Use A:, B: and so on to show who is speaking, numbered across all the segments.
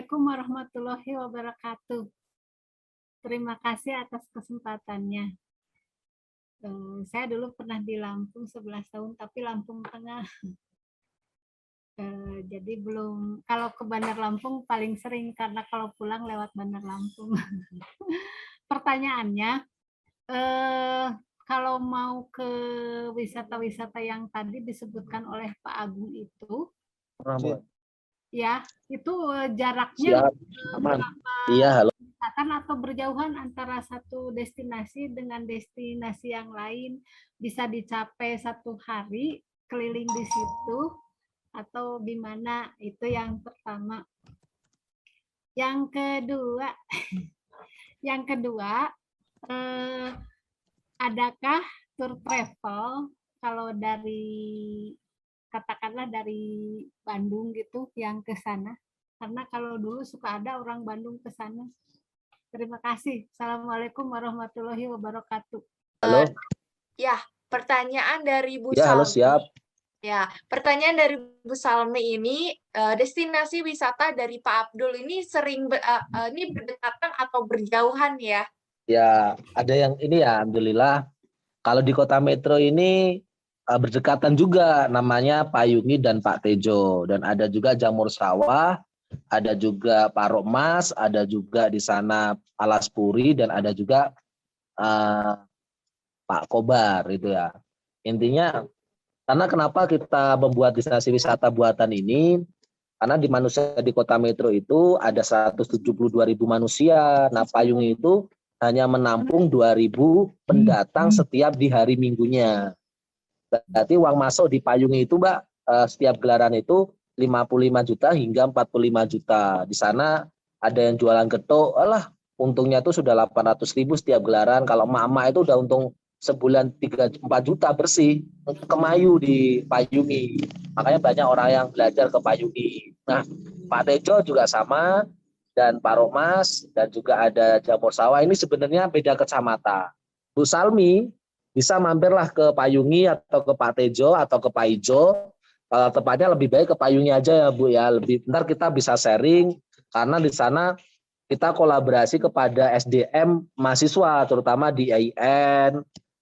A: Assalamualaikum warahmatullahi wabarakatuh. Terima kasih atas kesempatannya. Saya dulu pernah di Lampung 11 tahun, tapi Lampung Tengah. Jadi belum, kalau ke Bandar Lampung paling sering, karena kalau pulang lewat Bandar Lampung. Pertanyaannya, kalau mau ke wisata-wisata yang tadi disebutkan oleh Pak Agung itu, ya, itu jaraknya
B: Siap, aman.
A: berapa
B: Iya, halo.
A: atau berjauhan antara satu destinasi dengan destinasi yang lain, bisa dicapai 1 hari keliling di situ atau gimana? Itu yang pertama. Yang kedua, adakah tour travel kalau katakanlah dari Bandung gitu yang ke sana? Karena kalau dulu suka ada orang Bandung ke sana. Terima kasih. Assalamualaikum warahmatullahi wabarakatuh.
B: Halo.
C: Ya, pertanyaan dari Bu
B: Ya, halo,
C: Salmi.
B: siap.
C: Ya, pertanyaan dari Bu Salmi ini, destinasi wisata dari Pak Abdul ini ini berdekatan atau berjauhan ya?
B: Ya, ada yang ini ya, alhamdulillah. Kalau di kota metro ini berdekatan juga, namanya Payungi dan Pak Tejo. Dan ada juga Jamur Sawah, ada juga Parok Mas, ada juga di sana Alas Puri, dan ada juga Pak Kobar itu ya. Intinya, karena kenapa kita membuat destinasi wisata buatan ini? Karena di manusia di kota metro itu ada 172.000 manusia. Nah, Payungi itu hanya menampung 2.000 pendatang setiap di hari Minggunya. Berarti uang masuk di Payungi itu, Mbak, setiap gelaran itu 55 juta hingga 45 juta. Di sana ada yang jualan getuk, alah untungnya itu sudah 800.000 setiap gelaran. Kalau emak-emak itu udah untung sebulan 3-4 juta bersih kemayu di Payungi. Makanya banyak orang yang belajar ke Payungi. Nah, Pak Tejo juga sama, dan Pak Romas, dan juga ada Jamur Sawah. Ini sebenarnya beda kecamatan. Bu Salmi bisa mampirlah ke Payungi atau ke Pak Tejo atau ke Pak Ijo. Tepatnya lebih baik ke Payungi aja ya Bu ya. Ntar kita bisa sharing, karena di sana kita kolaborasi kepada SDM mahasiswa, terutama di IAIN.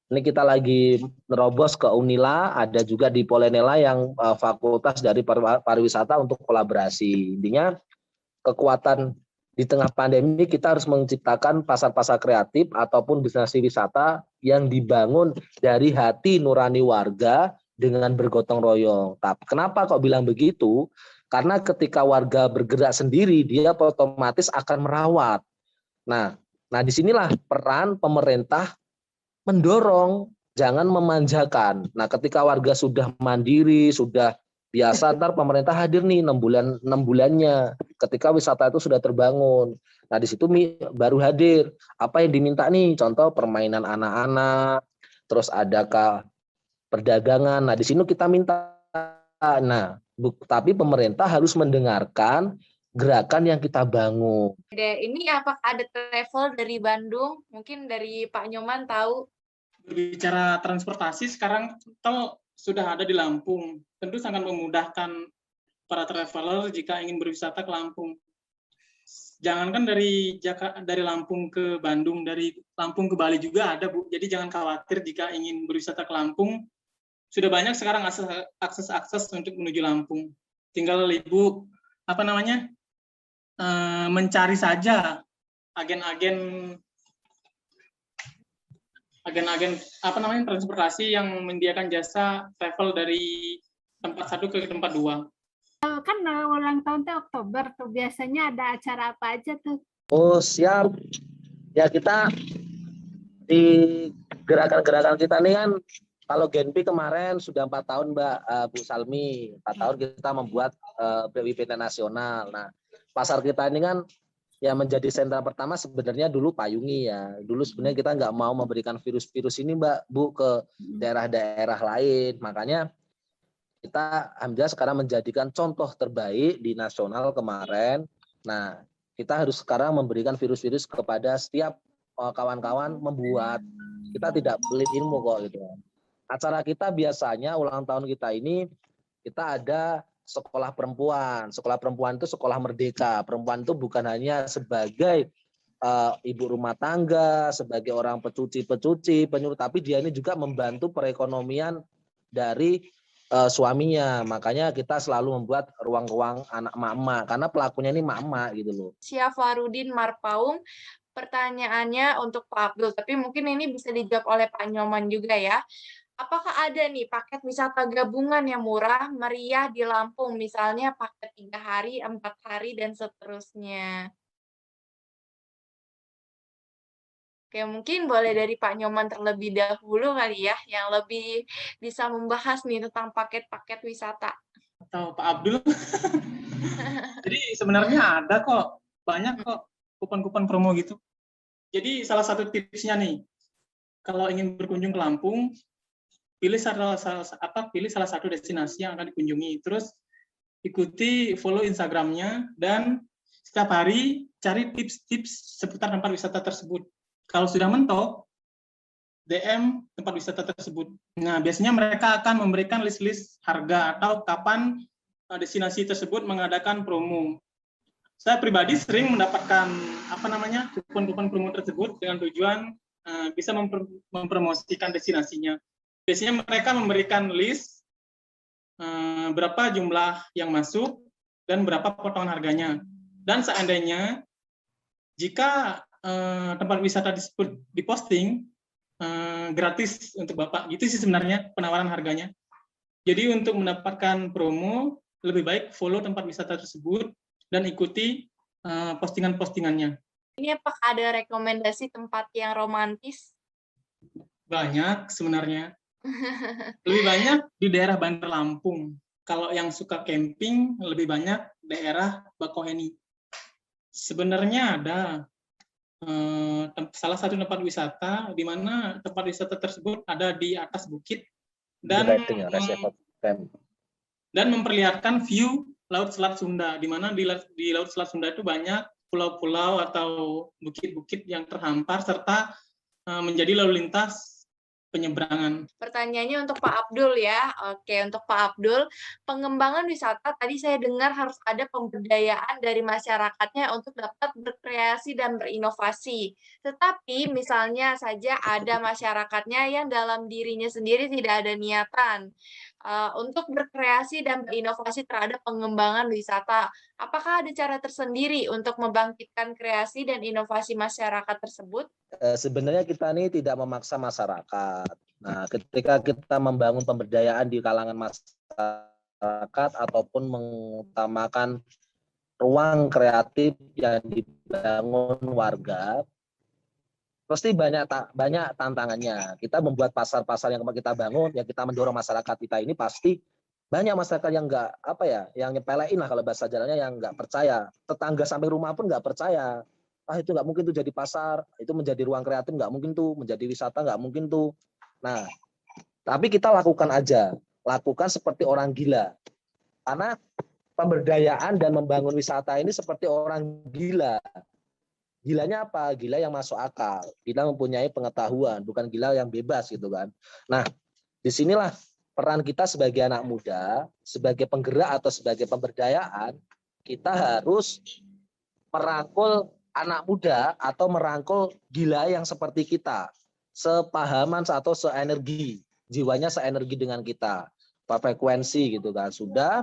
B: Ini kita lagi nerobos ke Unila, ada juga di Polenela yang fakultas dari pariwisata untuk kolaborasi. Intinya kekuatan di tengah pandemi kita harus menciptakan pasar-pasar kreatif ataupun destinasi wisata yang dibangun dari hati nurani warga dengan bergotong royong. Tapi kenapa kok bilang begitu? Karena ketika warga bergerak sendiri, dia otomatis akan merawat. Nah, disinilah peran pemerintah mendorong, jangan memanjakan. Nah, ketika warga sudah mandiri, sudah biasa, ntar pemerintah hadir nih 6 bulannya. Ketika wisata itu sudah terbangun. Nah, di situ baru hadir. Apa yang diminta nih? Contoh permainan anak-anak, terus adakah perdagangan. Nah, di sini kita minta. Nah, tapi pemerintah harus mendengarkan gerakan yang kita bangun.
C: Ini apakah ada travel dari Bandung? Mungkin dari Pak Nyoman tahu.
D: Berbicara transportasi, sekarang tol sudah ada di Lampung. Tentu sangat memudahkan para traveler jika ingin berwisata ke Lampung. Jangankan dari Lampung ke Bandung, dari Lampung ke Bali juga ada, Bu. Jadi jangan khawatir jika ingin berwisata ke Lampung. Sudah banyak sekarang akses untuk menuju Lampung. Tinggal Ibu mencari saja agen-agen transportasi yang menyediakan jasa travel dari tempat satu ke tempat dua.
A: Kan ulang tahun Oktober tuh, biasanya ada acara apa aja tuh?
B: Oh, siap. Ya, kita di gerakan-gerakan kita ini kan, kalau Genpi kemarin sudah 4 tahun Mbak Bu Salmi, 4 tahun kita membuat BWPT nasional. Nah, pasar kita ini kan yang menjadi sentra pertama sebenarnya dulu Payungi ya. Dulu sebenarnya kita nggak mau memberikan virus-virus ini Mbak Bu ke daerah-daerah lain. Makanya kita alhamdulillah sekarang menjadikan contoh terbaik di nasional kemarin. Nah, kita harus sekarang memberikan virus-virus kepada setiap kawan-kawan membuat. Kita tidak pelit ilmu kok gitu. Acara kita biasanya ulang tahun kita ini kita ada sekolah perempuan. Sekolah perempuan itu sekolah merdeka. Perempuan itu bukan hanya sebagai ibu rumah tangga, sebagai orang penyuci, penyuruh, tapi dia ini juga membantu perekonomian dari suaminya. Makanya kita selalu membuat ruang-ruang anak emak-emak, karena pelakunya ini emak-emak gitu loh.
C: Syafarudin Marpaung, pertanyaannya untuk Pak Abdul, tapi mungkin ini bisa dijawab oleh Pak Nyoman juga ya. Apakah ada nih paket wisata gabungan yang murah, meriah di Lampung, misalnya paket 3 hari, 4 hari, dan seterusnya? Oke, mungkin boleh dari Pak Nyoman terlebih dahulu kali ya, yang lebih bisa membahas nih tentang paket-paket wisata.
D: Atau Pak Abdul. Jadi sebenarnya ada kok, banyak kok kupon-kupon promo gitu. Jadi salah satu tipsnya nih, kalau ingin berkunjung ke Lampung, pilih salah satu destinasi yang akan dikunjungi. Terus ikuti follow Instagramnya dan setiap hari cari tips-tips seputar tempat wisata tersebut. Kalau sudah mentok, DM tempat wisata tersebut. Nah, biasanya mereka akan memberikan list-list harga atau kapan destinasi tersebut mengadakan promo. Saya pribadi sering mendapatkan kupon-kupon promo tersebut dengan tujuan bisa mempromosikan destinasinya. Biasanya mereka memberikan list berapa jumlah yang masuk dan berapa potongan harganya. Dan seandainya jika tempat wisata disebut diposting gratis untuk Bapak, gitu sih sebenarnya penawaran harganya. Jadi untuk mendapatkan promo lebih baik follow tempat wisata tersebut dan ikuti postingan-postingannya.
C: Ini apakah ada rekomendasi tempat yang romantis?
D: Banyak sebenarnya. Lebih banyak di daerah Bandar Lampung. Kalau yang suka camping lebih banyak daerah Bakauheni. Sebenarnya ada salah satu tempat wisata di mana tempat wisata tersebut ada di atas bukit dan memperlihatkan view Laut Selat Sunda, di mana di Laut Selat Sunda itu banyak pulau-pulau atau bukit-bukit yang terhampar serta menjadi lalu lintas penyeberangan.
C: Pertanyaannya untuk Pak Abdul ya. Oke, untuk Pak Abdul, pengembangan wisata tadi saya dengar harus ada pemberdayaan dari masyarakatnya untuk dapat berkreasi dan berinovasi. Tetapi misalnya saja ada masyarakatnya yang dalam dirinya sendiri tidak ada niatan untuk berkreasi dan berinovasi terhadap pengembangan wisata. Apakah ada cara tersendiri untuk membangkitkan kreasi dan inovasi masyarakat tersebut?
B: Sebenarnya kita ini tidak memaksa masyarakat. Nah, ketika kita membangun pemberdayaan di kalangan masyarakat ataupun mengutamakan ruang kreatif yang dibangun warga, pasti banyak tantangannya. Kita membuat pasar-pasar yang kita bangun, yang kita mendorong masyarakat kita ini pasti banyak masyarakat yang yang nyepelein lah kalau bahasa jalannya, yang nggak percaya. Tetangga sampai rumah pun nggak percaya. Itu nggak mungkin tuh jadi pasar, itu menjadi ruang kreatif nggak mungkin tuh, menjadi wisata nggak mungkin tuh. Nah, tapi kita lakukan aja, lakukan seperti orang gila. Karena pemberdayaan dan membangun wisata ini seperti orang gila. Gilanya apa? Gila yang masuk akal, gila mempunyai pengetahuan, bukan gila yang bebas gitu kan. Nah, disinilah peran kita sebagai anak muda, sebagai penggerak atau sebagai pemberdayaan, kita harus merangkul anak muda atau merangkul gila yang seperti kita, sepahaman atau seenergi, jiwanya seenergi dengan kita, frekuensi gitu kan. Sudah,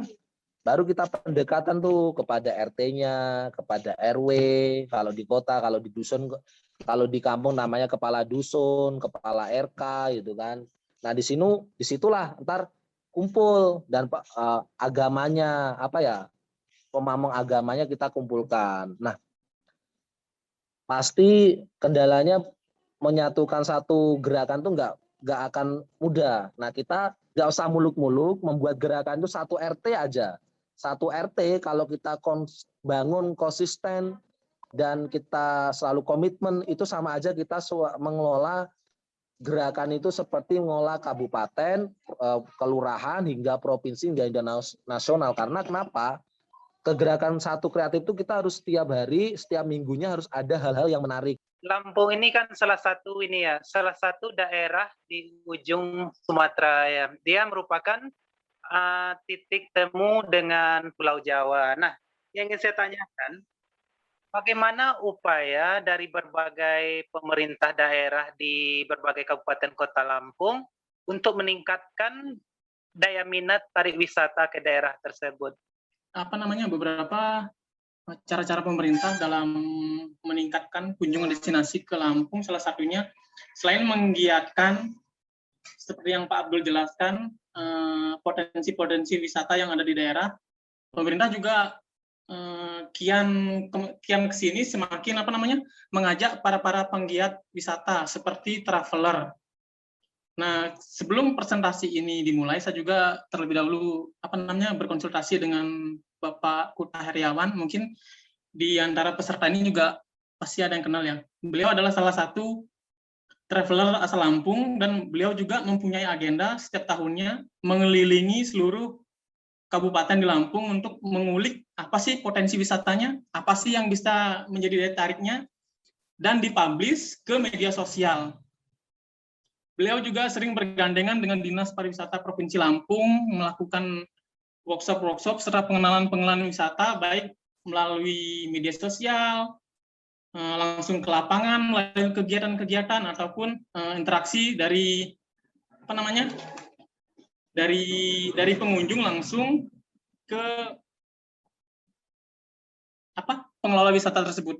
B: baru kita pendekatan tuh kepada RT-nya, kepada RW, kalau di kota, kalau di dusun, kalau di kampung namanya kepala dusun, kepala RK gitu kan. Nah, disitulah ntar kumpul dan agamanya pemamong agamanya kita kumpulkan. Nah, pasti kendalanya menyatukan satu gerakan tuh nggak akan mudah. Nah, kita nggak usah muluk-muluk membuat gerakan itu satu RT aja. Satu RT kalau kita bangun konsisten dan kita selalu komitmen, itu sama aja kita mengelola gerakan itu seperti mengelola kabupaten, kelurahan hingga provinsi hingga nasional. Karena kenapa? Kegerakan satu kreatif itu kita harus setiap hari, setiap minggunya harus ada hal-hal yang menarik.
E: Lampung ini kan salah satu daerah di ujung Sumatera ya. Dia merupakan titik temu dengan Pulau Jawa. Nah, yang ingin saya tanyakan, bagaimana upaya dari berbagai pemerintah daerah di berbagai kabupaten kota Lampung untuk meningkatkan daya minat pariwisata ke daerah tersebut?
D: Beberapa cara-cara pemerintah dalam meningkatkan kunjungan destinasi ke Lampung, salah satunya selain menggiatkan seperti yang Pak Abdul jelaskan, potensi-potensi wisata yang ada di daerah, pemerintah juga kian kesini semakin mengajak para penggiat wisata seperti traveler. Nah, sebelum presentasi ini dimulai, saya juga terlebih dahulu berkonsultasi dengan Bapak Kuta Heriawan. Mungkin di antara peserta ini juga pasti ada yang kenal ya. Beliau adalah salah satu traveler asal Lampung dan beliau juga mempunyai agenda setiap tahunnya mengelilingi seluruh kabupaten di Lampung untuk mengulik apa sih potensi wisatanya, apa sih yang bisa menjadi daya tariknya, dan dipublish ke media sosial. Beliau juga sering bergandengan dengan Dinas Pariwisata Provinsi Lampung, melakukan workshop-workshop serta pengenalan wisata, baik melalui media sosial, langsung ke lapangan, melalui kegiatan-kegiatan, ataupun interaksi dari dari pengunjung langsung ke pengelola wisata tersebut.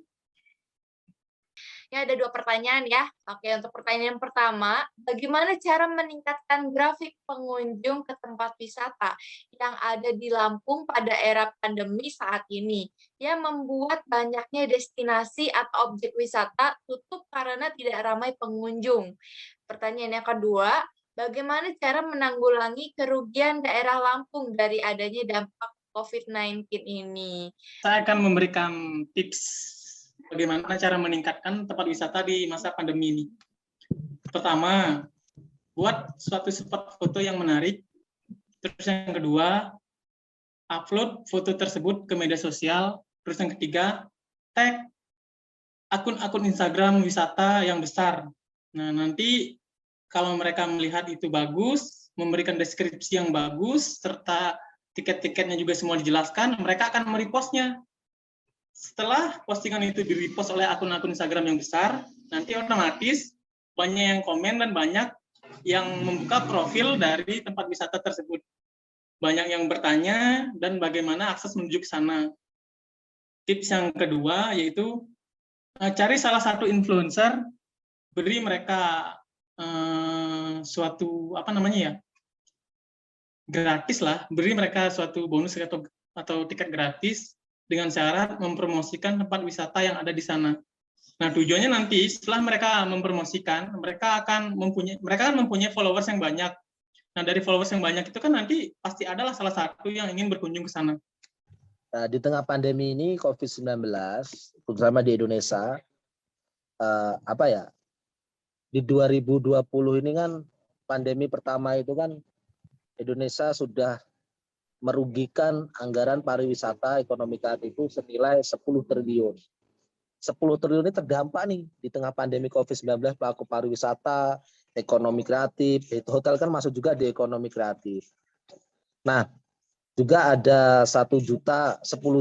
C: Ya, ada 2 pertanyaan ya. Oke, untuk pertanyaan yang pertama, bagaimana cara meningkatkan grafik pengunjung ke tempat wisata yang ada di Lampung pada era pandemi saat ini, yang membuat banyaknya destinasi atau objek wisata tutup karena tidak ramai pengunjung? Pertanyaan yang kedua, bagaimana cara menanggulangi kerugian daerah Lampung dari adanya dampak COVID-19 ini?
D: Saya akan memberikan tips bagaimana cara meningkatkan tempat wisata di masa pandemi ini. Pertama, buat suatu spot foto yang menarik. Terus yang kedua, upload foto tersebut ke media sosial. Terus yang ketiga, tag akun-akun Instagram wisata yang besar. Nah, nanti kalau mereka melihat itu bagus, memberikan deskripsi yang bagus, serta tiket-tiketnya juga semua dijelaskan, mereka akan merepostnya. Setelah postingan itu di-repost oleh akun-akun Instagram yang besar, nanti otomatis banyak yang komen dan banyak yang membuka profil dari tempat wisata tersebut. Banyak yang bertanya dan bagaimana akses menuju ke sana. Tips yang kedua yaitu cari salah satu influencer, beri mereka suatu gratis lah, beri mereka suatu bonus atau tiket gratis dengan syarat mempromosikan tempat wisata yang ada di sana. Nah, tujuannya nanti setelah mereka mempromosikan, mereka akan mempunyai followers yang banyak. Nah, dari followers yang banyak itu kan nanti pasti adalah salah satu yang ingin berkunjung ke sana.
B: Nah, di tengah pandemi ini COVID-19, terutama di Indonesia, di 2020 ini kan pandemi pertama itu kan Indonesia sudah merugikan anggaran pariwisata ekonomi kreatif itu senilai 10 triliun. 10 triliun ini terdampak nih di tengah pandemi COVID-19, pelaku pariwisata, ekonomi kreatif, itu hotel kan masuk juga di ekonomi kreatif. Nah, juga ada 10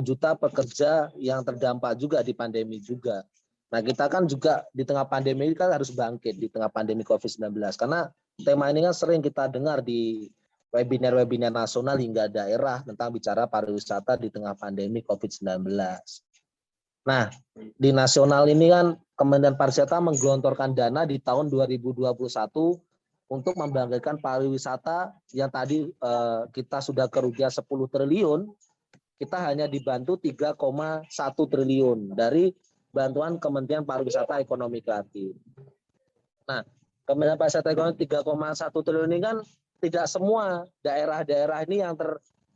B: juta pekerja yang terdampak juga di pandemi juga. Nah, kita kan juga di tengah pandemi ini kan harus bangkit di tengah pandemi COVID-19. Karena tema ini kan sering kita dengar di webinar-webinar nasional hingga daerah tentang bicara pariwisata di tengah pandemi COVID-19. Nah, di nasional ini kan Kementerian Pariwisata menggelontorkan dana di tahun 2021 untuk membangkitkan pariwisata yang tadi kita sudah kerugian 10 triliun, kita hanya dibantu 3,1 triliun dari bantuan Kementerian Pariwisata Ekonomi Kreatif. Nah, Kementerian Pariwisata Ekonomi 3,1 triliun ini kan tidak semua daerah-daerah ini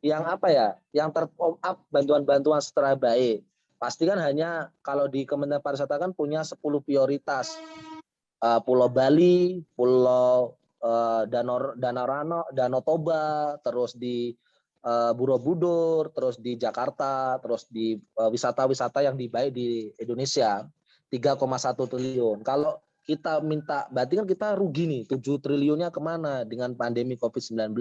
B: yang terpomp up bantuan-bantuan secara baik. Pasti kan hanya kalau di Kementerian Pariwisata kan punya 10 prioritas. Pulau Bali, Pulau Danau Toba, terus di Borobudur, terus di Jakarta, terus di wisata-wisata yang baik di Indonesia 3,1 triliun. Kalau kita minta, berarti kan kita rugi nih 7 triliunnya kemana dengan pandemi COVID-19.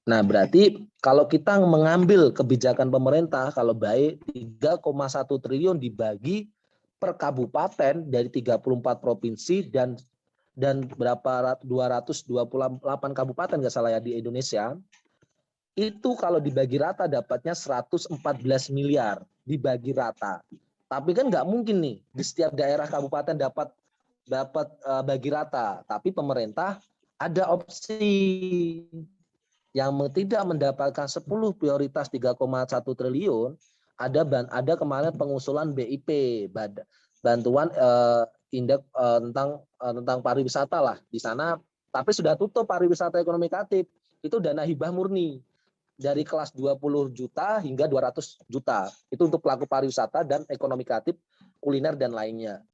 B: Nah, berarti kalau kita mengambil kebijakan pemerintah, kalau baik 3,1 triliun dibagi per kabupaten dari 34 provinsi dan berapa 228 kabupaten nggak salah ya di Indonesia, itu kalau dibagi rata dapatnya 114 miliar dibagi rata. Tapi kan nggak mungkin nih di setiap daerah kabupaten dapat bagi rata. Tapi pemerintah ada opsi yang tidak mendapatkan 10 prioritas 3,1 triliun, ada kemarin pengusulan BIP, bantuan indeks tentang pariwisata lah di sana, tapi sudah tutup pariwisata ekonomi kreatif. Itu dana hibah murni dari kelas 20 juta hingga 200 juta. Itu untuk pelaku pariwisata dan ekonomi kreatif, kuliner dan lainnya.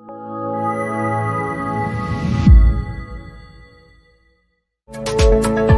F: Thank you.